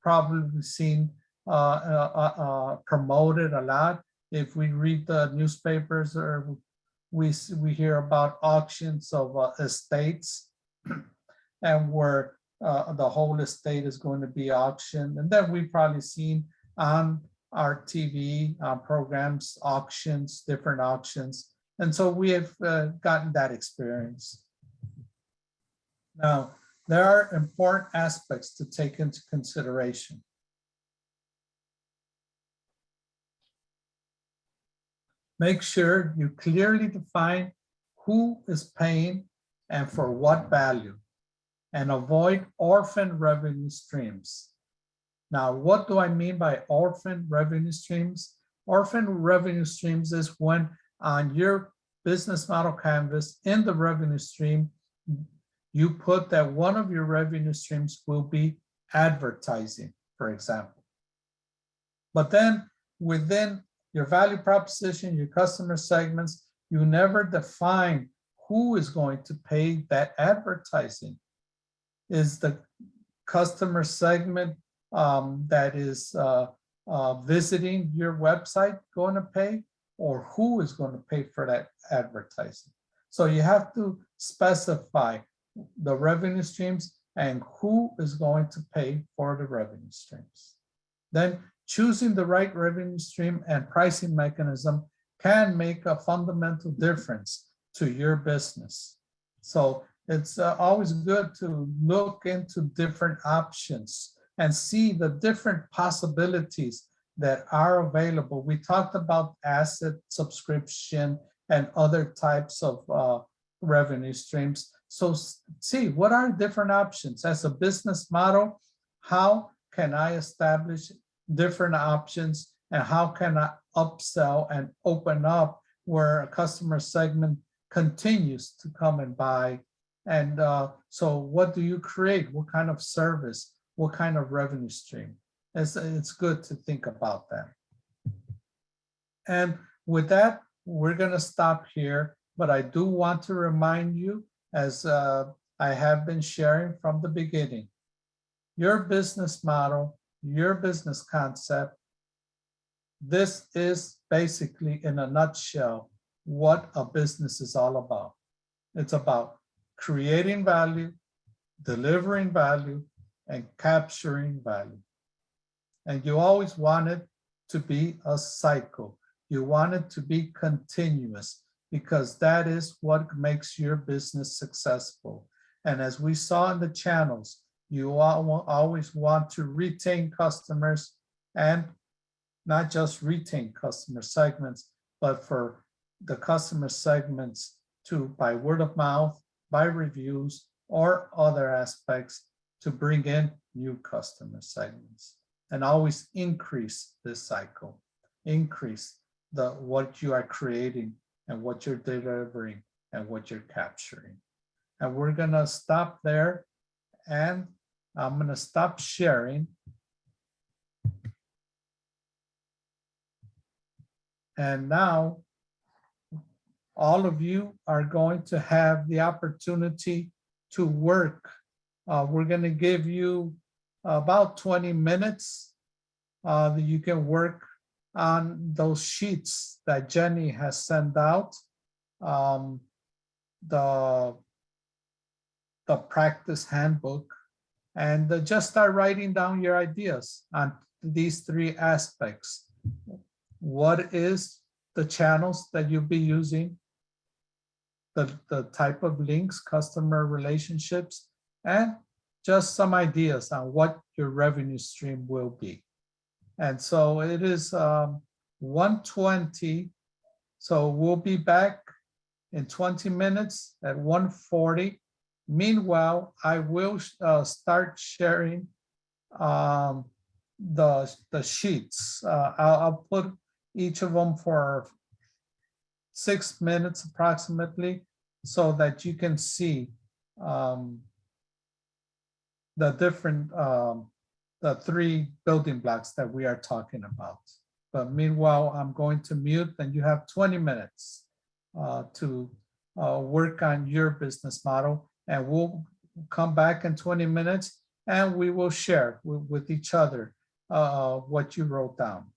probably seen promoted a lot. If we read the newspapers, or we hear about auctions of estates, and where the whole estate is going to be auctioned. And then we've probably seen on our TV programs auctions, different auctions. And so we have gotten that experience. Now, there are important aspects to take into consideration. Make sure you clearly define who is paying and for what value, and avoid orphan revenue streams. Now, what do I mean by orphan revenue streams? Orphan revenue streams is when on your business model canvas in the revenue stream, you put that one of your revenue streams will be advertising, for example. But then within your value proposition, your customer segments, you never define who is going to pay that advertising. Is the customer segment that is visiting your website going to pay, or who is going to pay for that advertising? So you have to specify the revenue streams and who is going to pay for the revenue streams. Then choosing the right revenue stream and pricing mechanism can make a fundamental difference to your business. So it's always good to look into different options and see the different possibilities that are available. We talked about asset subscription and other types of revenue streams. So see, what are different options? As a business model, how can I establish different options and how can I upsell and open up where a customer segment continues to come and buy. And so what do you create? What kind of service? What kind of revenue stream? It's good to think about that. And with that, we're going to stop here, but I do want to remind you, as I have been sharing from the beginning, your business model, your business concept, this is basically, in a nutshell, what a business is all about. It's about creating value, delivering value, and capturing value. And you always want it to be a cycle. You want it to be continuous, because that is what makes your business successful. And as we saw in the channels, you always want to retain customers, and not just retain customer segments, but for the customer segments to, by word of mouth, by reviews, or other aspects, to bring in new customer segments, and always increase this cycle, increase what you are creating and what you're delivering and what you're capturing. And we're gonna stop there, and I'm gonna stop sharing. And now all of you are going to have the opportunity to work. We're going to give you about 20 minutes that you can work on those sheets that Jenny has sent out. The practice handbook, and just start writing down your ideas on these three aspects. What is the channels that you'll be using? The type of links, customer relationships, and just some ideas on what your revenue stream will be. And so it is 1:20. So we'll be back in 20 minutes at 1:40. Meanwhile, I will start sharing the sheets. I'll put each of them for 6 minutes approximately, so that you can see the different, the three building blocks that we are talking about. But meanwhile, I'm going to mute, and you have 20 minutes to work on your business model, and we'll come back in 20 minutes and we will share with each other what you wrote down.